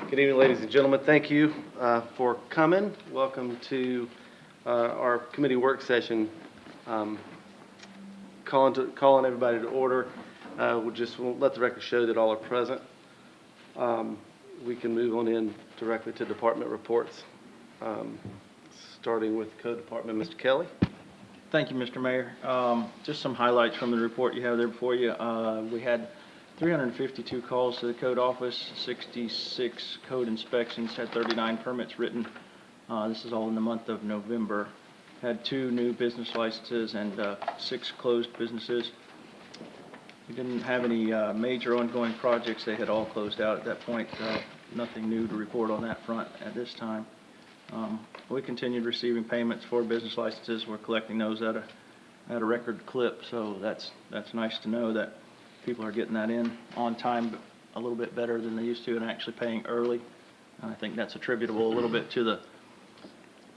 Good evening, ladies and gentlemen. Thank you for coming. Welcome to our committee work session. Calling everybody to order. We'll let the record show that all are present. We can move on in directly to department reports, starting with Code Department. Mr. Kelly. Thank you, Mr. Mayor. Just some highlights from the report you have there before you. We had 352 calls to the code office, 66 code inspections, had 39 permits written. This is all in the month of November. Had 2 new business licenses and 6 closed businesses. We didn't have any major ongoing projects. They had all closed out at that point. Nothing new to report on that front at this time. We continued receiving payments for business licenses. We're collecting those at a record clip, so that's nice to know that people are getting that in on time a little bit better than they used to and actually paying early. And I think that's attributable a little bit to the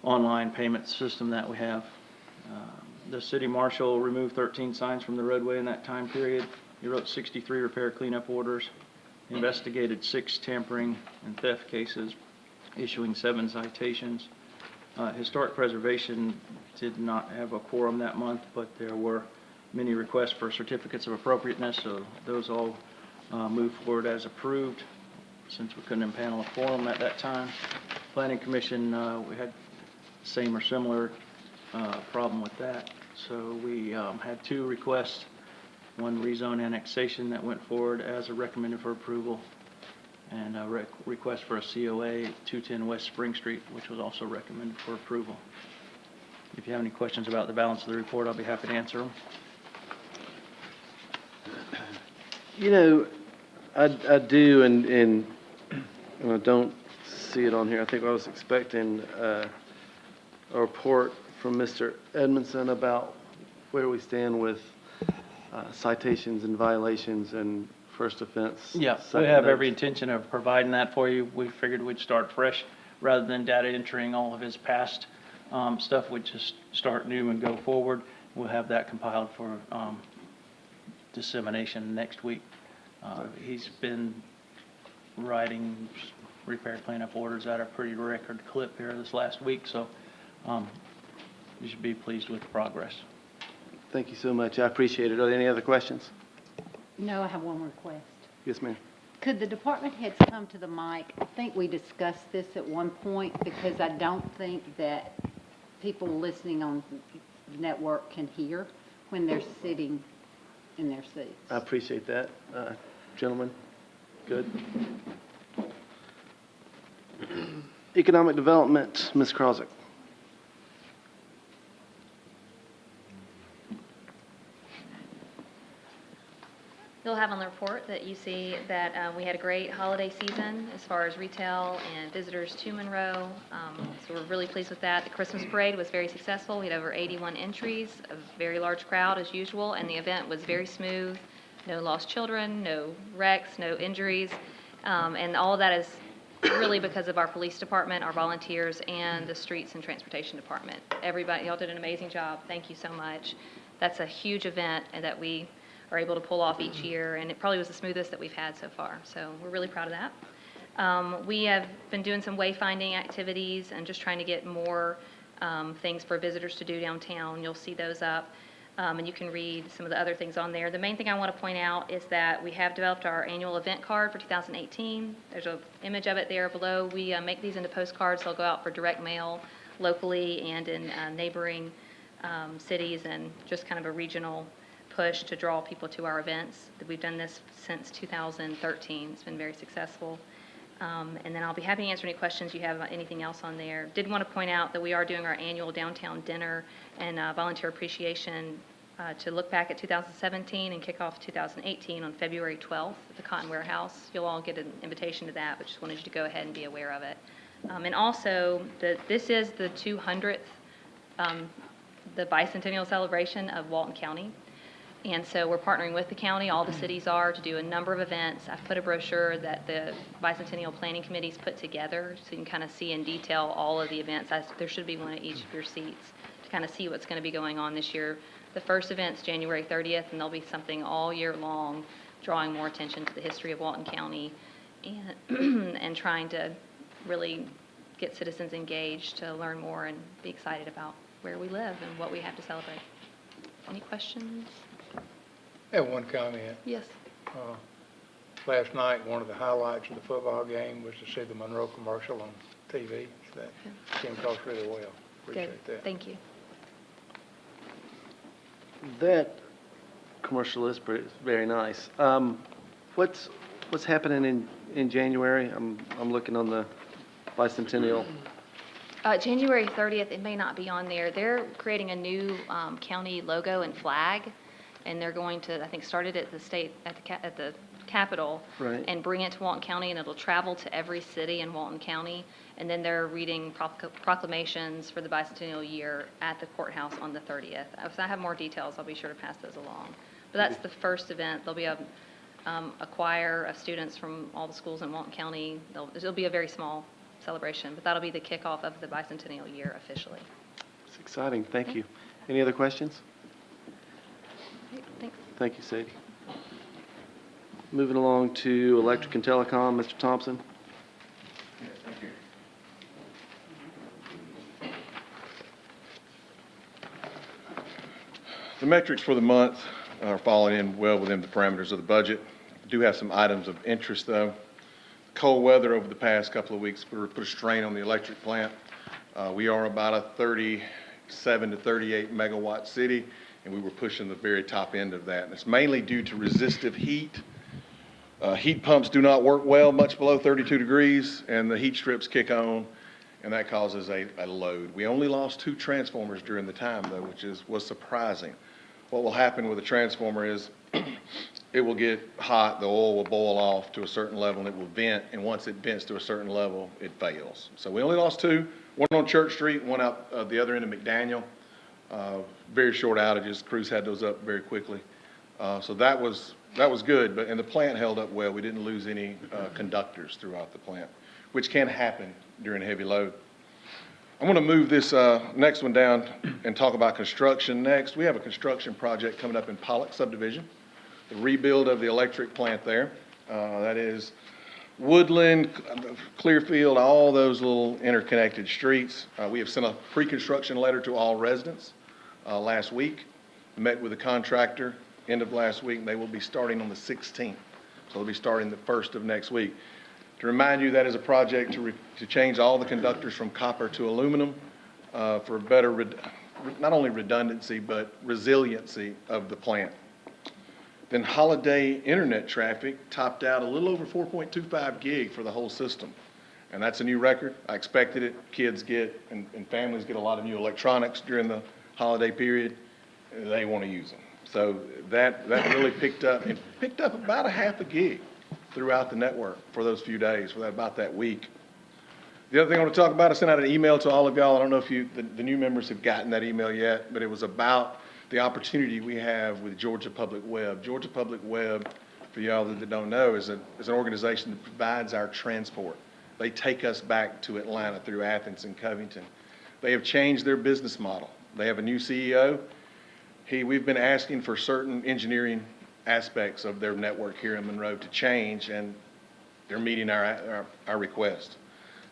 online payment system that we have. The city marshal removed 13 signs from the roadway in that time period. He wrote 63 repair cleanup orders, investigated 6 tampering and theft cases, issuing 7 citations. Historic preservation did not have a quorum that month, but there were many requests for certificates of appropriateness, so those all moved forward as approved since we couldn't impanel a quorum at that time. Planning Commission, we had same or similar problem with that. So we had 2 requests, one rezone annexation that went forward as a recommended for approval, and a request for a COA 210 West Spring Street, which was also recommended for approval. If you have any questions about the balance of the report, I'll be happy to answer them. You know, I do, and I don't see it on here. I think I was expecting a report from Mr. Edmondson about where we stand with citations and violations and first offense. Yeah, we have every intention of providing that for you. We figured we'd start fresh rather than data entering all of his past stuff. We'd just start new and go forward. We'll have that compiled for dissemination next week. He's been writing repair cleanup orders at a pretty record clip here this last week, so you should be pleased with the progress. Thank you so much. I appreciate it. Are there any other questions? No, I have one request. Yes, ma'am. Could the department heads come to the mic? I think we discussed this at one point because I don't think that people listening on the network can hear when they're sitting in their seats. I appreciate that. Gentlemen, good. Economic Development, Ms. Krosick. You'll have on the report that you see that we had a great holiday season as far as retail and visitors to Monroe. So we're really pleased with that. The Christmas parade was very successful. We had over 81 entries, a very large crowd as usual, and the event was very smooth. No lost children, no wrecks, no injuries, and all of that is really because of our police department, our volunteers, and the streets and transportation department. Everybody, y'all did an amazing job. Thank you so much. That's a huge event and that we are able to pull off each year, and it probably was the smoothest that we've had so far. So we're really proud of that. We have been doing some wayfinding activities and just trying to get more things for visitors to do downtown. You'll see those up, and you can read some of the other things on there. The main thing I want to point out is that we have developed our annual event card for 2018. There's an image of it there below. We make these into postcards. They'll go out for direct mail locally and in neighboring cities, and just kind of a regional push to draw people to our events. We've done this since 2013. It's been very successful. And then I'll be happy to answer any questions you have about anything else on there. Did want to point out that we are doing our annual downtown dinner and volunteer appreciation to look back at 2017 and kick off 2018 on February 12th at the Cotton Warehouse. You'll all get an invitation to that, but just wanted you to go ahead and be aware of it. And also, this is the 200th, the bicentennial celebration of Walton County. And so we're partnering with the county, all the cities are, to do a number of events. I've put a brochure that the Bicentennial Planning Committee's put together so you can kind of see in detail all of the events. There should be one at each of your seats to kind of see what's going to be going on this year. The first event's January 30th, and there'll be something all year long drawing more attention to the history of Walton County and, and trying to really get citizens engaged to learn more and be excited about where we live and what we have to celebrate. Any questions? I have one comment. Yes. Last night, one of the highlights of the football game was to see the Monroe commercial on TV. That came across really well. Good. Appreciate that. Thank you. That commercial is very nice. What's happening in January? I'm looking on the bicentennial. January 30th, it may not be on there. They're creating a new county logo and flag, and they're going to, I think, start it at the state, at the Capitol, Right. and bring it to Walton County, and it'll travel to every city in Walton County. And then they're reading proclamations for the bicentennial year at the courthouse on the 30th. If I have more details, I'll be sure to pass those along. But that's the first event. There'll be a choir of students from all the schools in Walton County. It'll be a very small celebration, but that'll be the kickoff of the bicentennial year officially. It's exciting. Thank you. Any other questions? Great, thanks. Thank you, Sadie. Moving along to electric and telecom, Mr. Thompson. The metrics for the month are falling in well within the parameters of the budget. Do have some items of interest, though. Cold weather over the past couple of weeks put a strain on the electric plant. We are about a 37 to 38 megawatt city, and we were pushing the very top end of that. And it's mainly due to resistive heat. Heat pumps do not work well much below 32 degrees, and the heat strips kick on, and that causes a load. We only lost 2 transformers during the time, though, which was surprising. What will happen with a transformer is it will get hot, the oil will boil off to a certain level, and it will vent, and once it vents to a certain level, it fails. So we only lost 2, one on Church Street, one out the other end of McDaniel. Very short outages. Crews had those up very quickly. So that was good, and the plant held up well. We didn't lose any conductors throughout the plant, which can happen during heavy load. I'm going to move this next one down and talk about construction next. We have a construction project coming up in Pollock subdivision, the rebuild of the electric plant there. That is Woodland, Clearfield, all those little interconnected streets. We have sent a pre-construction letter to all residents last week. Met with the contractor end of last week, and they will be starting on the 16th. So they'll be starting the 1st of next week. To remind you, that is a project to change all the conductors from copper to aluminum for better, not only redundancy, but resiliency of the plant. Then holiday internet traffic topped out a little over 4.25 gig for the whole system. And that's a new record. I expected it. Kids get, and families get a lot of new electronics during the holiday period. They want to use them. So that really picked up about a half a gig throughout the network for those few days, for about that week. The other thing I want to talk about, I sent out an email to all of y'all. I don't know if the new members have gotten that email yet, but it was about the opportunity we have with Georgia Public Web. Georgia Public Web, for y'all that don't know, is an organization that provides our transport. They take us back to Atlanta through Athens and Covington. They have changed their business model. They have a new CEO. We've been asking for certain engineering aspects of their network here in Monroe to change, and they're meeting our request.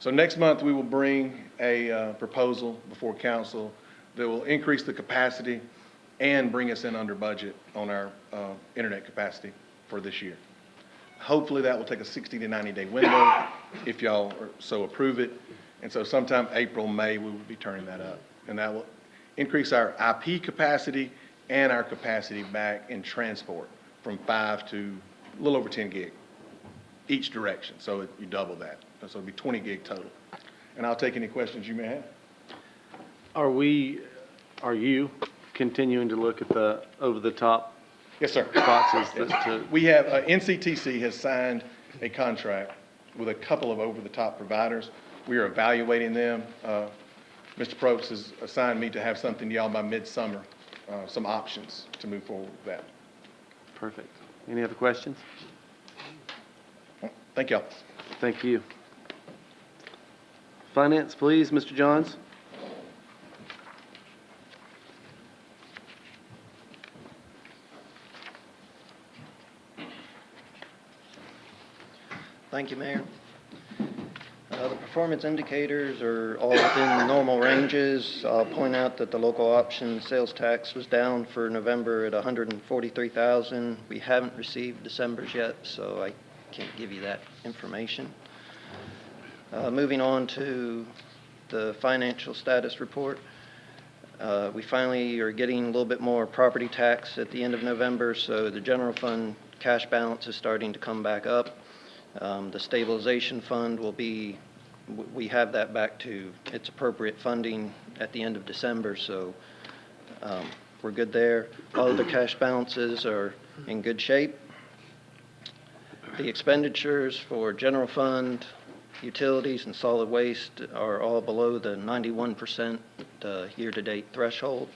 So next month, we will bring a proposal before council that will increase the capacity and bring us in under budget on our internet capacity for this year. Hopefully, that will take a 60 to 90-day window if y'all so approve it. And so sometime April, May, we will be turning that up. And that will increase our IP capacity and our capacity back in transport from 5 to a little over 10 gig each direction. So you double that. So it'll be 20 gig total. And I'll take any questions you may have. Are you continuing to look at the over-the-top Yes, sir. boxes? We have, NCTC has signed a contract with a couple of over-the-top providers. We are evaluating them. Mr. Probst has assigned me to have something to y'all by midsummer, some options to move forward with that. Perfect. Any other questions? Thank y'all. Thank you. Finance, please, Mr. Johns. Thank you, Mayor. The performance indicators are all within normal ranges. I'll point out that the local option sales tax was down for November at $143,000. We haven't received December's yet, so I can't give you that information. Moving on to the financial status report. We finally are getting a little bit more property tax at the end of November, so the general fund cash balance is starting to come back up. The stabilization fund will be, we have that back to its appropriate funding at the end of December, so we're good there. All of the cash balances are in good shape. The expenditures for general fund, utilities, and solid waste are all below the 91% year-to-date threshold.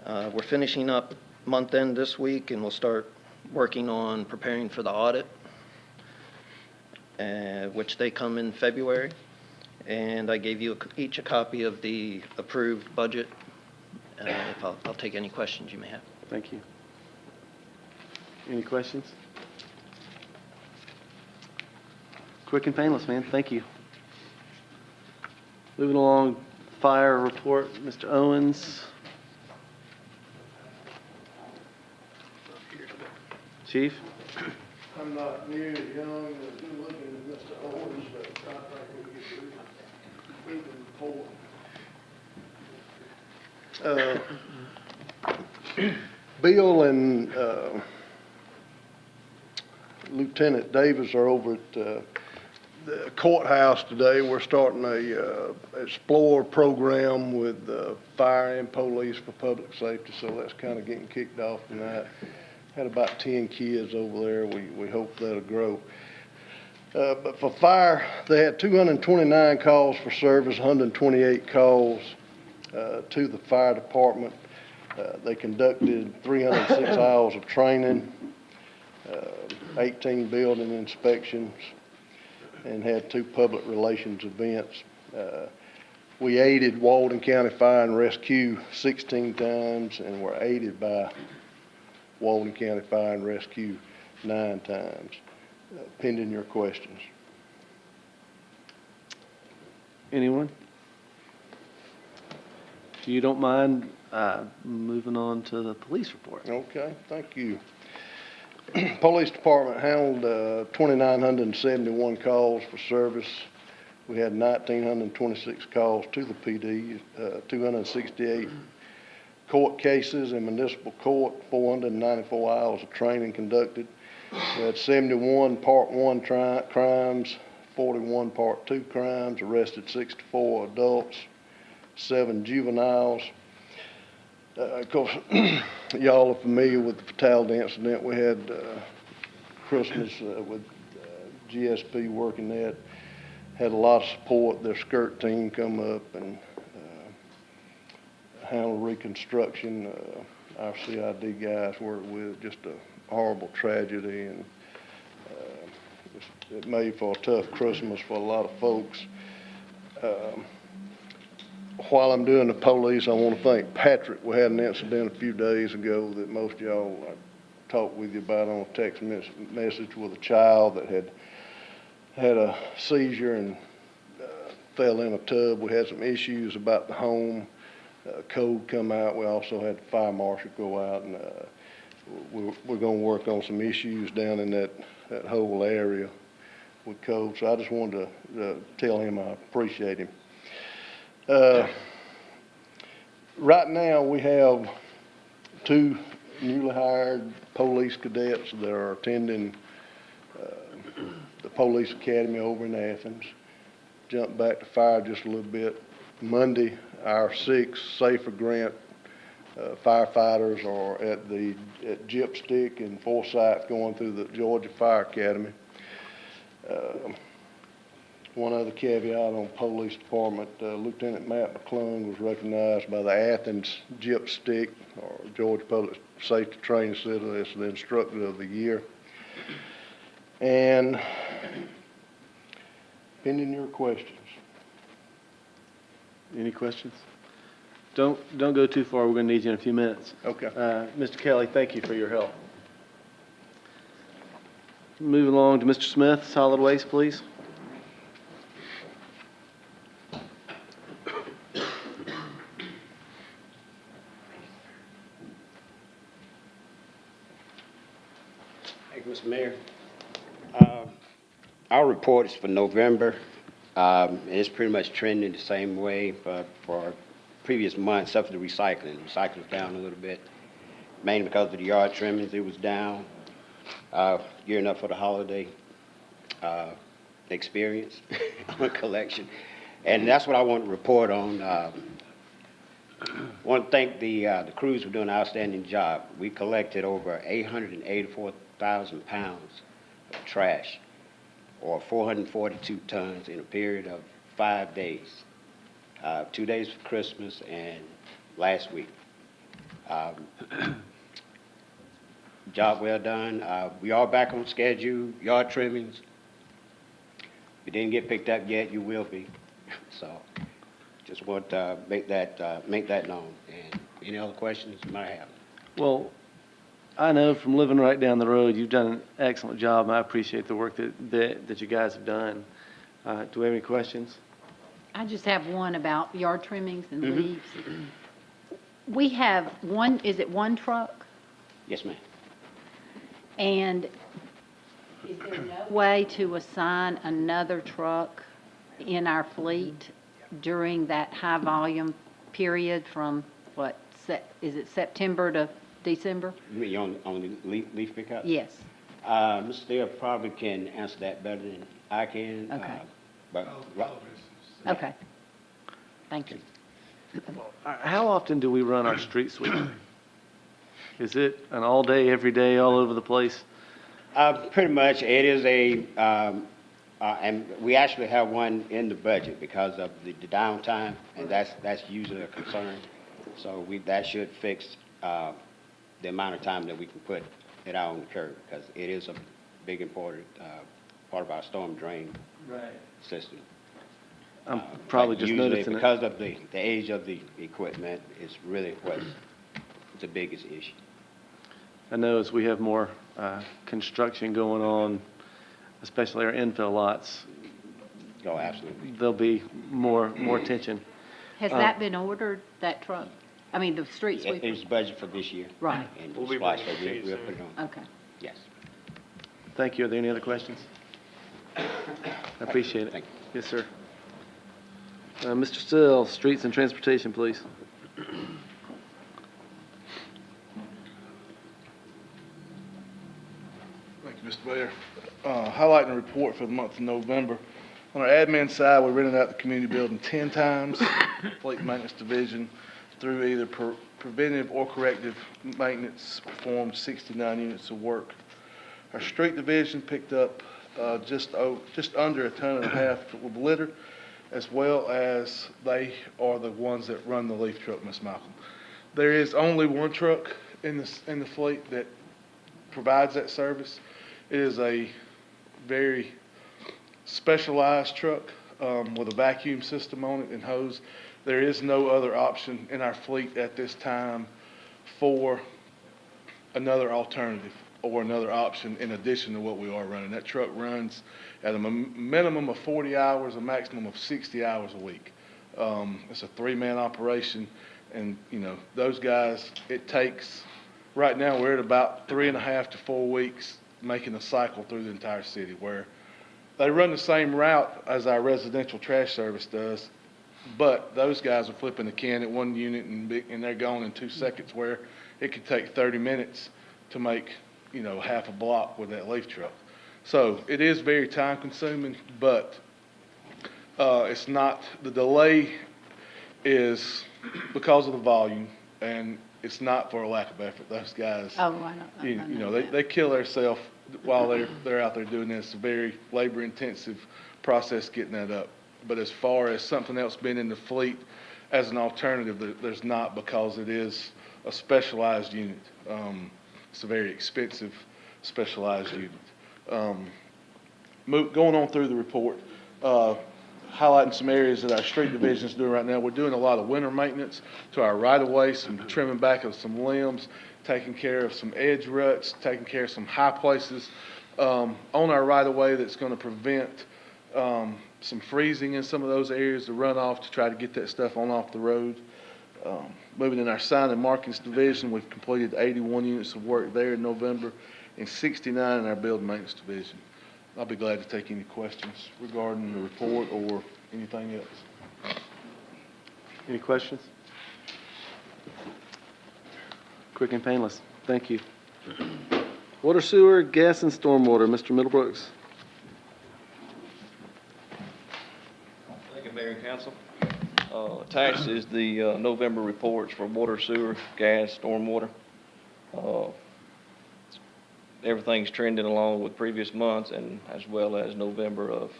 We're finishing up month end this week, and we'll start working on preparing for the audit, which they come in February. And I gave you each a copy of the approved budget. I'll take any questions you may have. Thank you. Any questions? Quick and painless, man. Thank you. Moving along, fire report, Mr. Owens. Chief? I'm not near as young as you're looking at Mr. Owens, but I think we get through the report. Bill and Lieutenant Davis are over at the courthouse today. We're starting a Explore program with fire and police for public safety, so that's kind of getting kicked off tonight. Had about 10 kids over there. We hope that'll grow. But for fire, they had 229 calls for service, 128 calls to the fire department. They conducted 306 hours of training, 18 building inspections, and had 2 public relations events. We aided Walden County Fire and Rescue 16 times, and were aided by Walden County Fire and Rescue 9 times. Pending your questions. Anyone? If you don't mind, moving on to the police report. Okay, thank you. Police Department handled 2,971 calls for service. We had 1,926 calls to the PD, 268 court cases in municipal court, 494 hours of training conducted. We had 71 Part 1 crimes, 41 Part 2 crimes, arrested 64 adults, 7 juveniles. Of course, y'all are familiar with the fatality incident we had Christmas with GSP working that. Had a lot of support. Their skirt team come up and handle reconstruction. Our CID guys worked with just a horrible tragedy, and it made for a tough Christmas for a lot of folks. While I'm doing the police, I want to thank Patrick. We had an incident a few days ago that most of y'all talked with you about on a text message with a child that had a seizure and fell in a tub. We had some issues about the home. Code come out. We also had the fire marshal go out, and we're going to work on some issues down in that whole area with code. So I just wanted to tell him I appreciate him. Right now we have 2 newly hired police cadets that are attending the police academy over in Athens. Jump back to fire just a little bit. Monday, our 6 SAFER grant firefighters are at Gypstick and Forsyth going through the Georgia Fire Academy. One other caveat on police department, Lieutenant Matt McClung was recognized by the Athens Gypstick, or Georgia Public Safety Training Center, as the instructor of the year. And pending your questions. Any questions? Don't go too far. We're going to need you in a few minutes. Okay. Mr. Kelly, thank you for your help. Moving along to Mr. Smith, solid waste, please. Thank you, Mr. Mayor. Our report is for November. And it's pretty much trending the same way for previous months, except for the recycling. Recycling's down a little bit, mainly because of the yard trimmings. It was down, gearing up for the holiday experience on collection. And that's what I want to report on. Want to thank the crews for doing an outstanding job. We collected over 884,000 pounds of trash, or 442 tons in a period of 5 days. 2 days for Christmas and last week. Job well done. We are back on schedule. Yard trimmings. If you didn't get picked up yet, you will be. So just want to make that known. And any other questions you might have? Well, I know from living right down the road, you've done an excellent job, and I appreciate the work that you guys have done. Do we have any questions? I just have one about yard trimmings and leaves. We have one, is it one truck? Yes, ma'am. And is there no way to assign another truck in our fleet during that high volume period from is it September to December? You mean on the leaf pickup? Yes. Mr. Steele probably can answer that better than I can. Okay. But Okay. Thank you. How often do we run our street sweeper? Is it an all day, every day, all over the place? Pretty much, it is and we actually have one in the budget because of the downtime, and that's usually a concern. So that should fix the amount of time that we can put it out on the curb, because it is a big important part of our storm drain system. I'm probably But just usually noticing it. because of the age of the equipment, it's really what's the biggest issue. I know as we have more construction going on, especially our infill lots, Oh, absolutely. there'll be more attention. Has that been ordered, that truck? I mean, the street sweeper? It's budgeted for this year. Right. And we'll we'll put it on. Okay. Yes. Thank you. Are there any other questions? I appreciate it. Thank you. Yes, sir. Mr. Still, Streets and Transportation, please. Thank you, Mr. Mayor. Highlighting the report for the month of November. On our admin side, we rented out the community building 10 times, fleet maintenance division, through either preventive or corrective maintenance, performed 69 units of work. Our street division picked up just under a ton and a half of litter, as well as they are the ones that run the leaf truck, Ms. Malcolm. There is only one truck in the fleet that provides that service. It is a very specialized truck with a vacuum system on it and hose. There is no other option in our fleet at this time for another alternative or another option in addition to what we are running. That truck runs at a minimum of 40 hours, a maximum of 60 hours a week. It's a 3-man operation, and those guys, it takes, right now we're at about 3.5 to 4 weeks making a cycle through the entire city, where they run the same route as our residential trash service does, but those guys are flipping the can at one unit and they're gone in 2 seconds, where it could take 30 minutes to make half a block with that leaf truck. So it is very time consuming, but it's not, the delay is because of the volume, and it's not for a lack of effort. Those guys, Oh, I know that. they kill themselves while they're out there doing this. It's a very labor intensive process getting that up. But as far as something else being in the fleet as an alternative, there's not, because it is a specialized unit. It's a very expensive specialized unit. Going on through the report, highlighting some areas that our street division is doing right now. We're doing a lot of winter maintenance to our right-of-way, some trimming back of some limbs, taking care of some edge ruts, taking care of some high places on our right-of-way that's going to prevent some freezing in some of those areas, the runoff, to try to get that stuff on off the road. Moving in our sign and markings division, we've completed 81 units of work there in November and 69 in our building maintenance division. I'll be glad to take any questions regarding the report or anything else. Any questions? Quick and painless. Thank you. Water, sewer, gas, and stormwater. Mr. Middlebrooks. Thank you, Mayor and Council. Attached is the November reports for water, sewer, gas, stormwater. Everything's trending along with previous months and as well as November of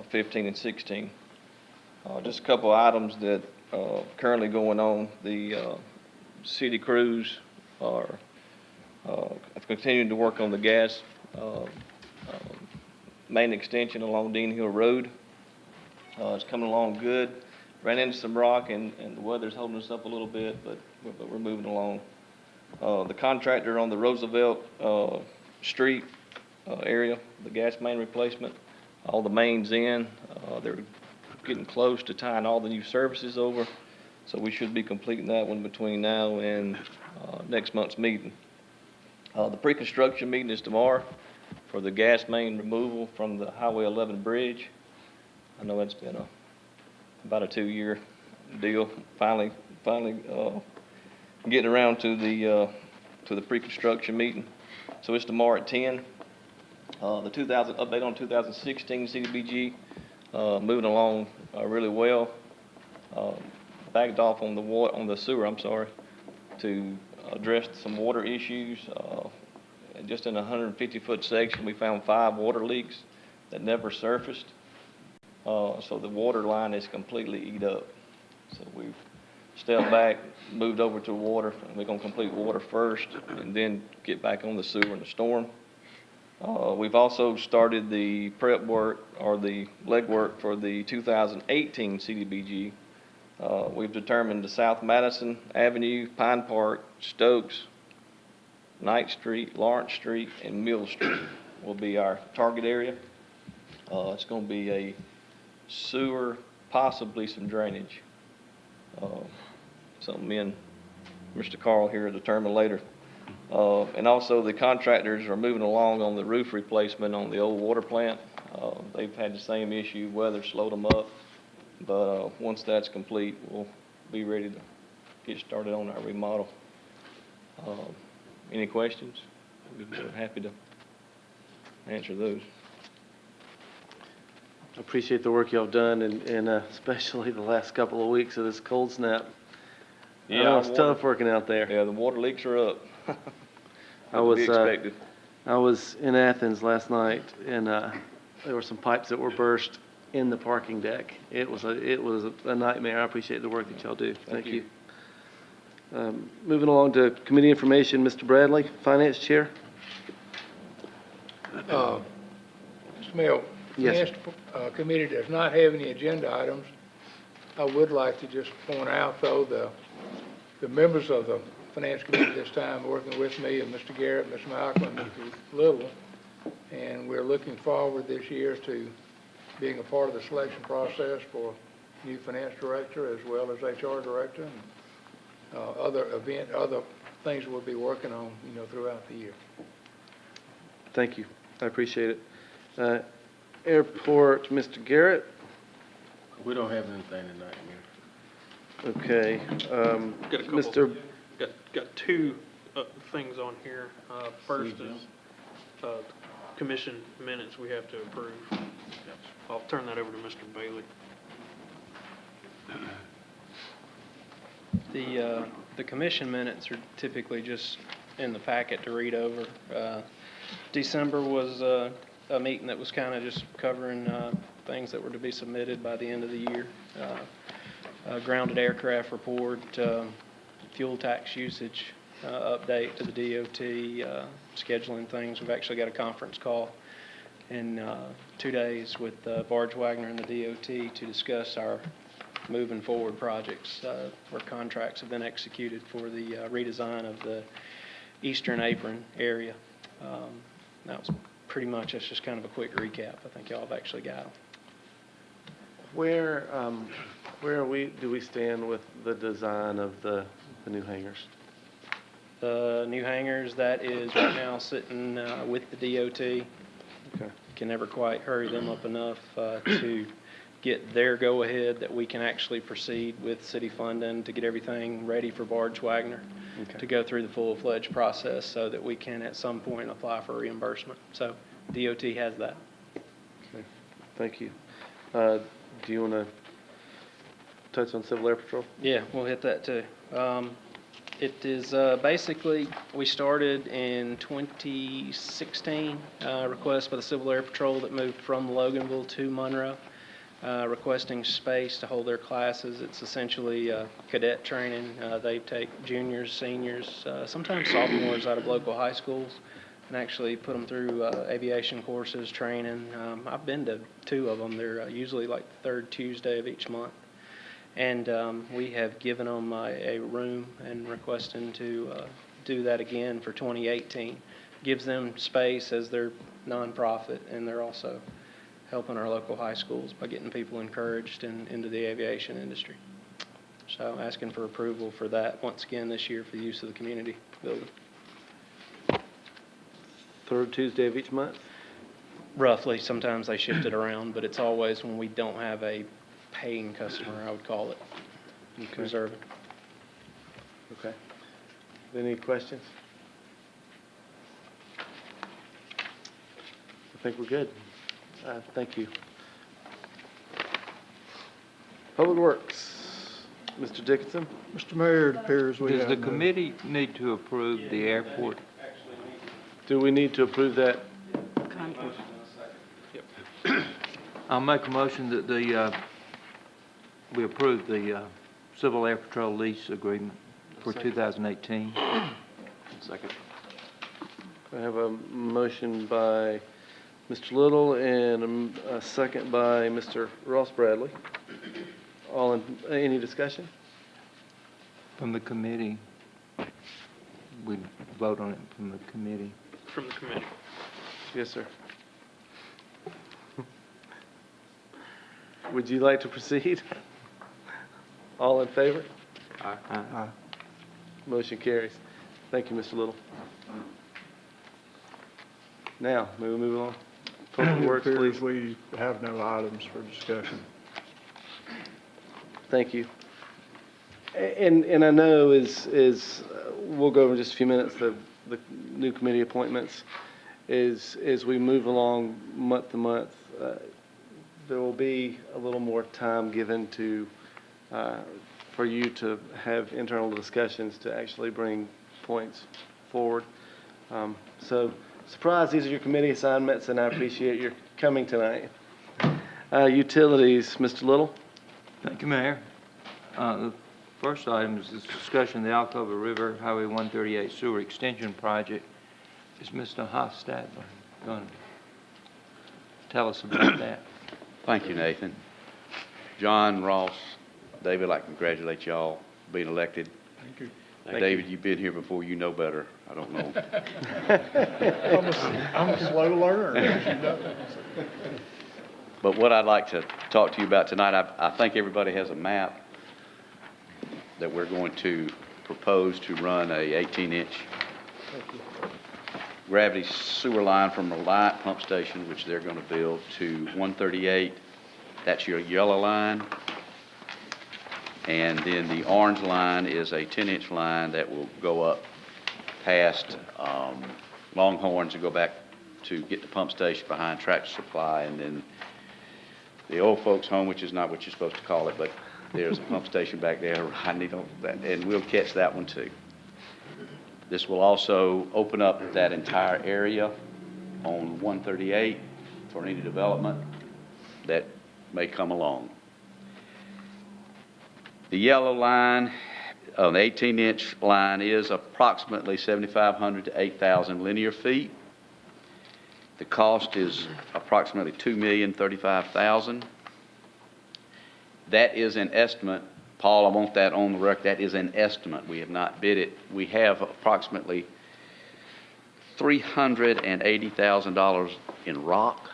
15 and 16. Just a couple items that currently going on. The city crews are continuing to work on the gas main extension along Dean Hill Road. It's coming along good. Ran into some rock and the weather's holding us up a little bit, but we're moving along. The contractor on the Roosevelt Street area, the gas main replacement, all the mains in, they're getting close to tying all the new services over, so we should be completing that one between now and next month's meeting. The pre-construction meeting is tomorrow for the gas main removal from the Highway 11 bridge. I know it's been about a 2-year deal. Finally, getting around to the pre-construction meeting. So it's tomorrow at 10. The 2000 update on 2016 CDBG moving along really well. Backed off on the sewer. I'm sorry, to address some water issues. Just in a 150-foot section, we found 5 water leaks that never surfaced. So the water line is completely eat up. So we've stepped back, moved over to water, and we're going to complete water first and then get back on the sewer and the storm. We've also started the prep work or the legwork for the 2018 CDBG. We've determined the South Madison Avenue, Pine Park, Stokes, Knight Street, Lawrence Street, and Mill Street will be our target area. It's going to be a sewer, possibly some drainage. Something me and Mr. Carl here will determine later. And also the contractors are moving along on the roof replacement on the old water plant. They've had the same issue, weather slowed them up. But once that's complete, we'll be ready to get started on our remodel. Any questions? I'd be happy to answer those. I appreciate the work y'all done, and especially the last couple of weeks of this cold snap. I know it's tough working out there. Yeah, the water leaks are up. I was expected. I was in Athens last night, and there were some pipes that were burst in the parking deck. It was a nightmare. I appreciate the work that y'all do. Thank you. Moving along to committee information, Mr. Bradley, Finance Chair. Mr. Mayor, Yes, Finance Committee does not have any agenda items. I would like to just point out, though, the members of the Finance Committee this time working with me, and Mr. Garrett, Mr. Malcolm, and Mr. Little, and we're looking forward this year to being a part of the selection process for new finance director as well as HR director and other things we'll be working on, throughout the year. thank you. I appreciate it. Airport, Mr. Garrett. We don't have anything tonight, Mayor. Okay. Got a couple. Mr. Got 2 things on here. First is commission minutes we have to approve. I'll turn that over to Mr. Bailey. The commission minutes are typically just in the packet to read over. December was a meeting that was kind of just covering things that were to be submitted by the end of the year. Grounded aircraft report, fuel tax usage update to the DOT, scheduling things. We've actually got a conference call in 2 days with Barge Wagner and the DOT to discuss our moving forward projects where contracts have been executed for the redesign of the Eastern Apron area. That was pretty much, that's just kind of a quick recap. I think y'all have actually got them. Where do we stand with the design of the new hangars? The new hangars, that is right now sitting with the DOT. Okay. Can never quite hurry them up enough to get their go-ahead that we can actually proceed with city funding to get everything ready for Barge Wagner Okay. to go through the full-fledged process so that we can at some point apply for reimbursement. So DOT has that. Okay. Thank you. Do you want to touch on Civil Air Patrol? Yeah, we'll hit that too. It is basically, we started in 2016, request by the Civil Air Patrol that moved from Loganville to Monroe, requesting space to hold their classes. It's essentially cadet training. They take juniors, seniors, sometimes sophomores out of local high schools and actually put them through aviation courses, training. I've been to 2 of them. They're usually like the 3rd Tuesday of each month. And we have given them a room and requesting to do that again for 2018. Gives them space as they're nonprofit, and they're also helping our local high schools by getting people encouraged into the aviation industry. So asking for approval for that once again this year for the use of the community building. 3rd Tuesday of each month? Roughly, sometimes they shift it around, but it's always when we don't have a paying customer, I would call it. Okay. Reserving. Okay. Any questions? I think we're good. Thank you. Public Works, Mr. Dickinson. Mr. Mayor, it appears we Does have the no- committee need to approve the airport? Do we need to approve that? I'll make a motion that we approve the Civil Air Patrol lease agreement for 2018. Second. I have a motion by Mr. Little and a second by Mr. Ross Bradley. Any discussion? From the committee, we vote on it from the committee. From the committee. Yes, sir. Would you like to proceed? All in favor? Aye. Motion carries. Thank you, Mr. Little. Now, may we move on? Public It Works, appears please. we have no items for discussion. Thank you. And I know we'll go over in just a few minutes, the new committee appointments. As we move along month to month, there will be a little more time given for you to have internal discussions to actually bring points forward. So, surprise, these are your committee assignments, and I appreciate your coming tonight. Utilities, Mr. Little. Thank you, Mayor. The first item is this discussion of the Alcova River Highway 138 Sewer Extension Project. Is Mr. Hofstadler going to tell us about that? Thank you, Nathan. John, Ross, David, I'd like to congratulate y'all being elected. Thank you. David, you've been here before, you know better. I don't know. I'm a slow learner, as you know. But what I'd like to talk to you about tonight, I think everybody has a map that we're going to propose to run a 18-inch gravity sewer line from Reliant Pump Station, which they're going to build, to 138. That's your yellow line. And then the orange line is a 10-inch line that will go up past Longhorns and go back to get the pump station behind Tractor Supply, and then the old folks home, which is not what you're supposed to call it, but there's a pump station back there. I need that, and we'll catch that one too. This will also open up that entire area on 138 for any development that may come along. The yellow line, the 18-inch line, is approximately 7,500 to 8,000 linear feet. The cost is approximately $2,035,000. That is an estimate. Paul, I want that on the record. That is an estimate. We have not bid it. We have approximately $380,000 in rock.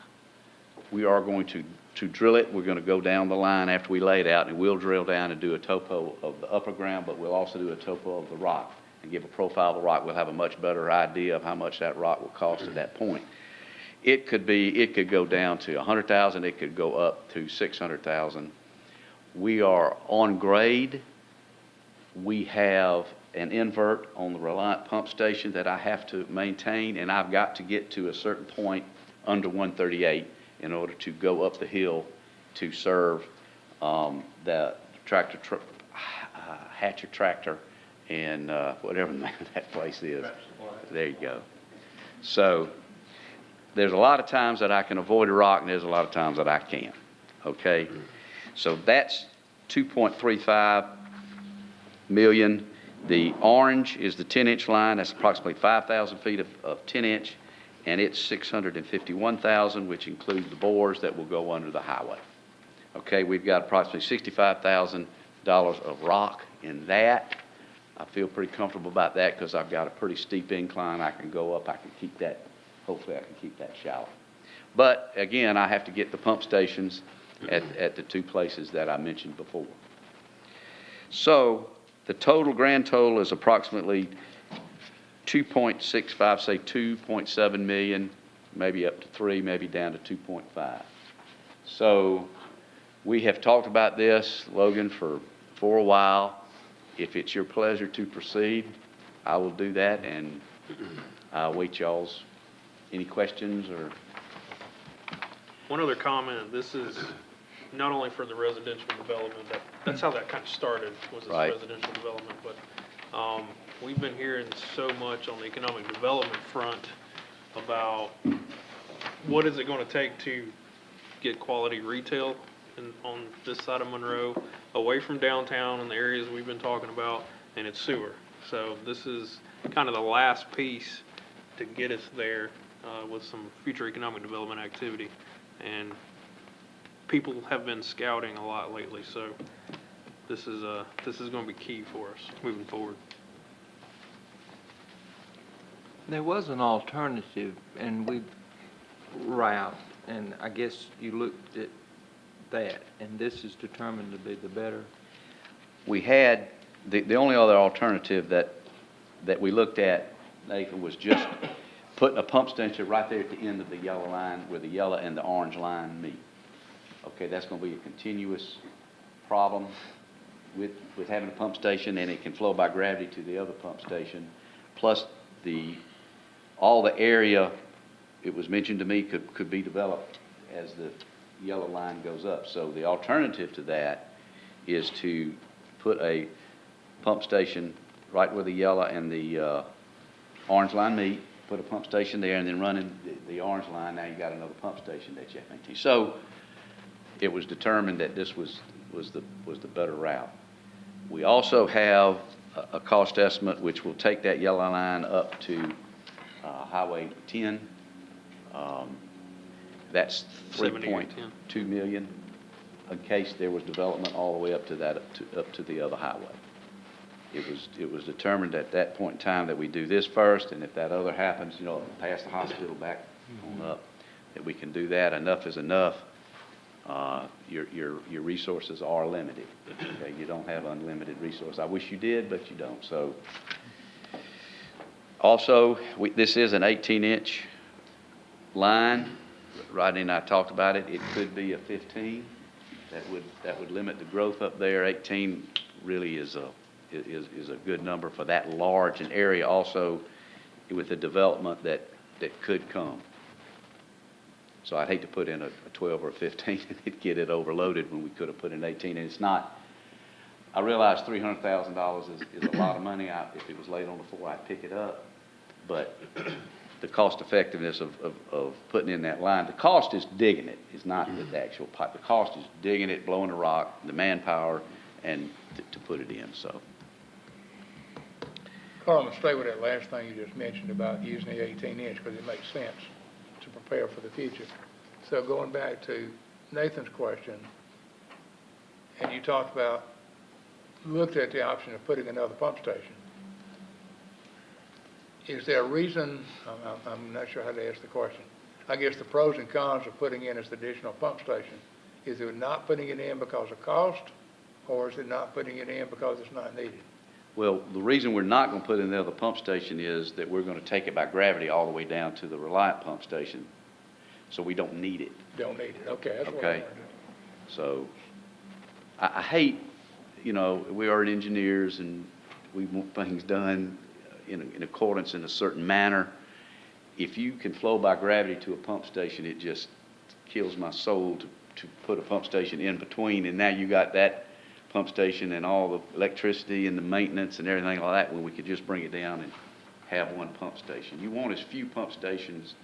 We are going to drill it. We're going to go down the line after we lay it out, and we'll drill down and do a topo of the upper ground, but we'll also do a topo of the rock and give a profile of the rock. We'll have a much better idea of how much that rock will cost at that point. It could go down to $100,000. It could go up to $600,000. We are on grade. We have an invert on the Reliant pump station that I have to maintain, and I've got to get to a certain point under 138 in order to go up the hill to serve the Hatcher Tractor and whatever the name of that place is. There you go. So there's a lot of times that I can avoid a rock, and there's a lot of times that I can't. Okay? So that's 2.35 million. The orange is the 10-inch line. That's approximately 5,000 feet of 10-inch, and it's $651,000, which includes the bores that will go under the highway. Okay, we've got approximately $65,000 of rock in that. I feel pretty comfortable about that because I've got a pretty steep incline. I can go up. I can keep that. Hopefully, I can keep that shallow. But again, I have to get the pump stations at the two places that I mentioned before. So the grand total is approximately 2.65, say 2.7 million, maybe up to 3, maybe down to 2.5. So we have talked about this, Logan, for a while. If it's your pleasure to proceed, I will do that, and I'll wait y'all's any questions or. One other comment, this is not only for the residential development, that's how that kind of started, was this Right. residential development, but we've been hearing so much on the economic development front about what is it going to take to get quality retail on this side of Monroe, away from downtown and the areas we've been talking about, and it's sewer. So this is kind of the last piece to get us there with some future economic development activity. And people have been scouting a lot lately, so this is going to be key for us moving forward. There was an alternative route, and I guess you looked at that, and this is determined to be the better. We had, the only other alternative that we looked at, Nathan, was just putting a pump station right there at the end of the yellow line where the yellow and the orange line meet. Okay, that's going to be a continuous problem with having a pump station, and it can flow by gravity to the other pump station. Plus, all the area, it was mentioned to me, could be developed as the yellow line goes up. So the alternative to that is to put a pump station right where the yellow and the orange line meet, put a pump station there, and then running the orange line, now you've got another pump station that you have to maintain. So it was determined that this was the better route. We also have a cost estimate which will take that yellow line up to Highway 10. That's 3.2 million in case there was development all the way up to that, up to the other highway. It was determined at that point in time that we do this first, and if that other happens, past the hospital back on up, that we can do that. Enough is enough. Your resources are limited. Okay? You don't have unlimited resources. I wish you did, but you don't. So also, this is an 18-inch line. Rodney and I talked about it. It could be a 15. That would limit the growth up there. 18 really is a good number for that large an area. Also, with the development that could come. So I'd hate to put in a 12 or a 15 and get it overloaded when we could have put in 18. And it's not. I realize $300,000 is a lot of money. If it was laid on the floor, I'd pick it up. But the cost effectiveness of putting in that line, the cost is digging it. It's not the actual pipe. The cost is digging it, blowing the rock, the manpower, and to put it in. So. Carl, I'm going to stay with that last thing you just mentioned about using the 18-inch because it makes sense to prepare for the future. So going back to Nathan's question, and you talked about, looked at the option of putting another pump station. is there a reason, I'm not sure how to ask the question. I guess the pros and cons of putting in this additional pump station, is it not putting it in because of cost, or is it not putting it in because it's not needed? Well, the reason we're not going to put in the other pump station is that we're going to take it by gravity all the way down to the Reliant pump station, so we don't need it. Don't need it, okay, that's what I Okay. wanted to do. So I hate, you know, we are engineers and we want things done in accordance in a certain manner. If you can flow by gravity to a pump station, it just kills my soul to put a pump station in between, and now you got that pump station and all the electricity and the maintenance and everything like that, when we could just bring it down and have one pump station. You want as few pump stations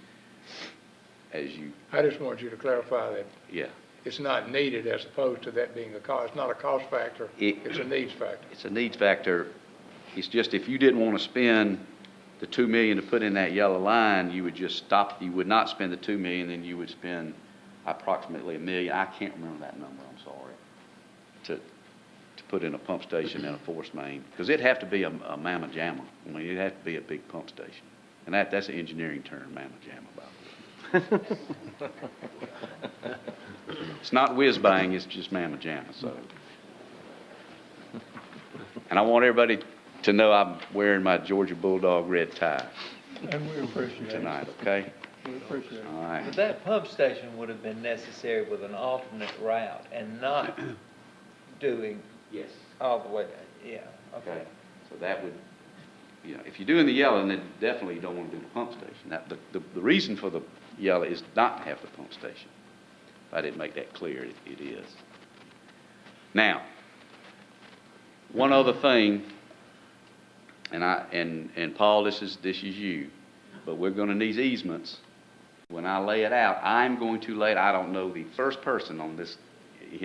as you, I just want you to clarify that yeah. it's not needed as opposed to that being a cost. It's not a cost factor, it's a needs factor. It's a needs factor. It's just if you didn't want to spend the $2 million to put in that yellow line, you would just stop. You would not spend the $2 million, then you would spend approximately $1 million. I can't remember that number, I'm sorry, to put in a pump station and a force main, because it'd have to be a mamma jamma. I mean, it'd have to be a big pump station. And that's an engineering term, mamma jamma, by the way. It's not whiz bang, it's just mamma jamma, so. And I want everybody to know I'm wearing my Georgia Bulldog red tie And we appreciate it. tonight, okay? We appreciate it. All right. But that pump station would have been necessary with an alternate route and not doing Yes. all the way, yeah, Okay, okay. so that would, you know, if you're doing the yellow, then definitely you don't want to do the pump station. Now, the reason for the yellow is not to have the pump station. If I didn't make that clear, it is. Now, one other thing, and Paul, this is you, but we're gonna need easements. When I lay it out, I'm going to lay it, I don't know the first person on this,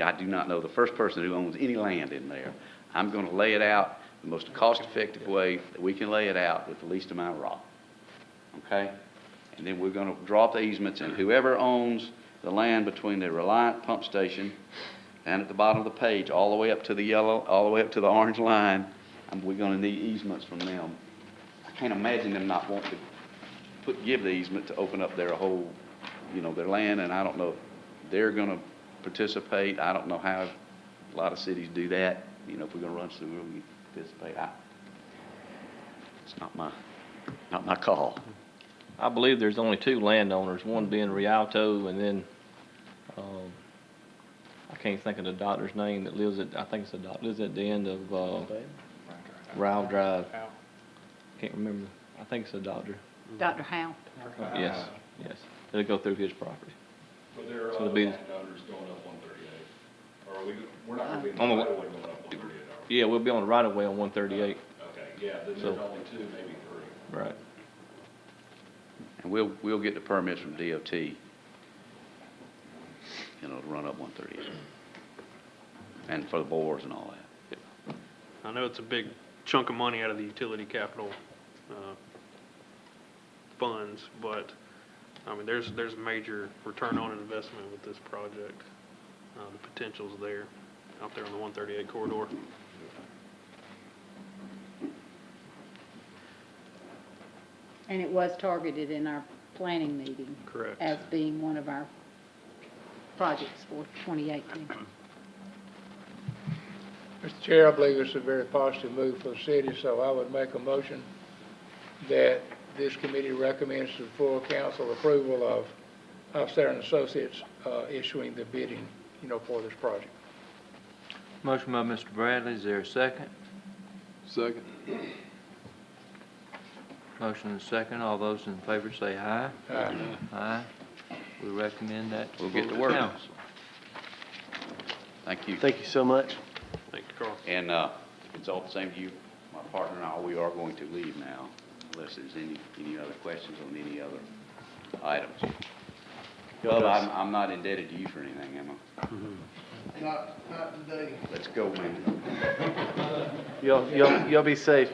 I do not know the first person who owns any land in there. I'm gonna lay it out the most cost-effective way that we can lay it out with the least amount of rock. Okay? And then we're gonna draw up the easements, and whoever owns the land between the Reliant pump station and at the bottom of the page, all the way up to the yellow, all the way up to the orange line, we're gonna need easements from them. I can't imagine them not wanting to give the easement to open up their whole, you know, their land, and I don't know if they're gonna participate. I don't know how a lot of cities do that. You know, if we're gonna run sewer, we participate. It's not my call. I believe there's only two landowners, one being Rialto, and then, I can't think of the doctor's name that lives at, I think it's the doctor, lives at the end of, Rowell Drive. Can't remember. I think it's the doctor. Dr. Howe? Yes, yes. It'll go through his property. But there are So other it'll be- landowners going up 138. Or we're not gonna be On the right away going up 138, are we? Yeah, we'll be on the right of way on 138. Okay, yeah, then there's So- only two, maybe three. Right. And we'll get the permits from DOT, you know, to run up 138. And for the bores and all that. I know it's a big chunk of money out of the utility capital funds, but, I mean, there's major return on investment with this project. The potential's there, out there on the 138 corridor. And it was targeted in our planning meeting. Correct. As being one of our projects for 2018. Mr. Chair, I believe it's a very positive move for the city, so I would make a motion that this committee recommends to the full council approval of Hofstadter and Associates issuing the bidding, you know, for this project. Motion by Mr. Bradley, is there a second? Second. Motion and second, all those in favor say aye. Aye. Aye. We recommend that We'll get to full work. council. Thank you. Thank you so much. Thank you, Carl. And it's all the same to you, my partner and I, we are going to leave now, unless there's any other questions on any other items. Bub, I'm not indebted to you for anything, am I? Not today. Let's go, man. Y'all be safe.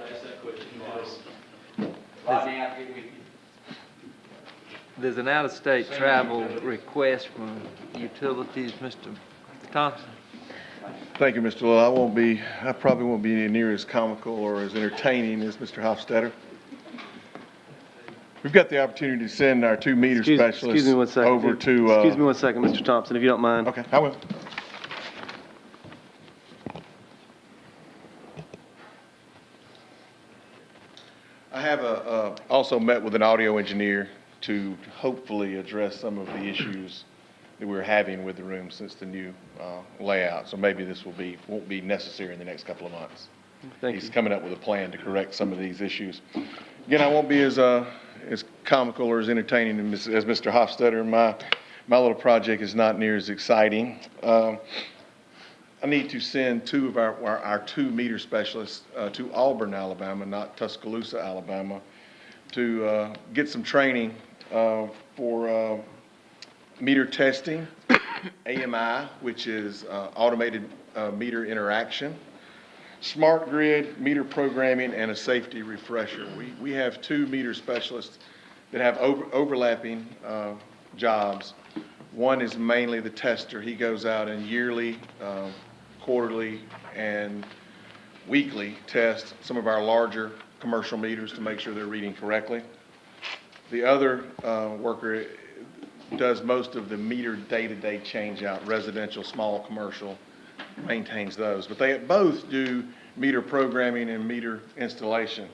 There's an out-of-state travel request from utilities, Mr. Thompson. Thank you, Mr. Lowell. I probably won't be near as comical or as entertaining as Mr. Hofstadter. We've got the opportunity to send our 2 meter specialists Excuse me one second. over to. Excuse me one second, Mr. Thompson, if you don't mind. Okay, I will. I have also met with an audio engineer to hopefully address some of the issues that we're having with the room since the new layout. So maybe this won't be necessary in the next couple of months. Thank He's you. coming up with a plan to correct some of these issues. Again, I won't be as comical or as entertaining as Mr. Hofstadter. My little project is not near as exciting. I need to send 2 of our 2 meter specialists to Auburn, Alabama, not Tuscaloosa, Alabama, to get some training for meter testing, AMI, which is automated meter interaction, smart grid, meter programming, and a safety refresher. We have 2 meter specialists that have overlapping jobs. One is mainly the tester. He goes out and yearly, quarterly, and weekly tests some of our larger commercial meters to make sure they're reading correctly. The other worker does most of the meter day-to-day change-out, residential, small commercial, maintains those. But they both do meter programming and meter installation.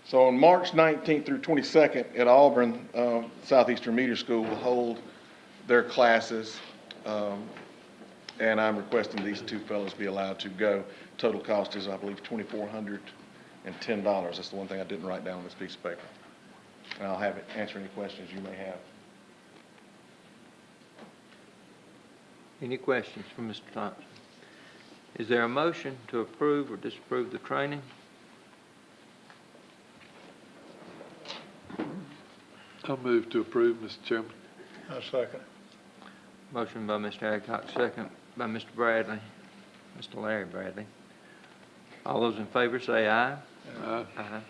So on March 19th through 22nd at Auburn, Southeastern Meter School will hold their classes, and I'm requesting these 2 fellows be allowed to go. Total cost is, I believe, $2,410. That's the one thing I didn't write down on this piece of paper. And I'll have it answer any questions you may have. Any questions for Mr. Thompson? Is there a motion to approve or disapprove the training? I'll move to approve, Mr. Chairman. I'll second. Motion by Mr. Adcock, second by Mr. Bradley, Mr. Larry Bradley. All those in favor say aye. Aye. Aye.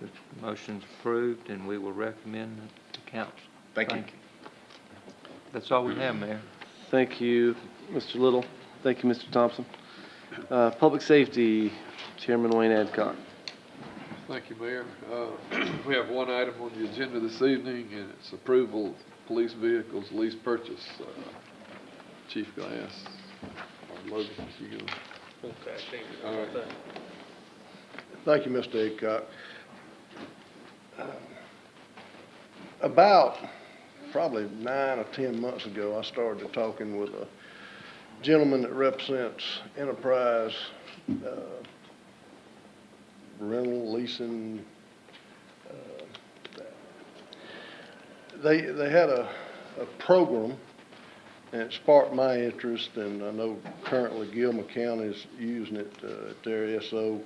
The motion's approved, and we will recommend it to council. Thank you. That's all we have, Mayor. Thank you, Mr. Little. Thank you, Mr. Thompson. Public Safety, Chairman Wayne Adcock. Thank you, Mayor. We have one item on the agenda this evening, and it's approval of police vehicles lease purchase. Chief Glass, or Logan, you go. All right. Thank you, Mr. Adcock. About probably 9 or 10 months ago, I started talking with a gentleman that represents Enterprise rental, leasing. They had a program, and it sparked my interest, and I know currently Gilmer County is using it at their SO.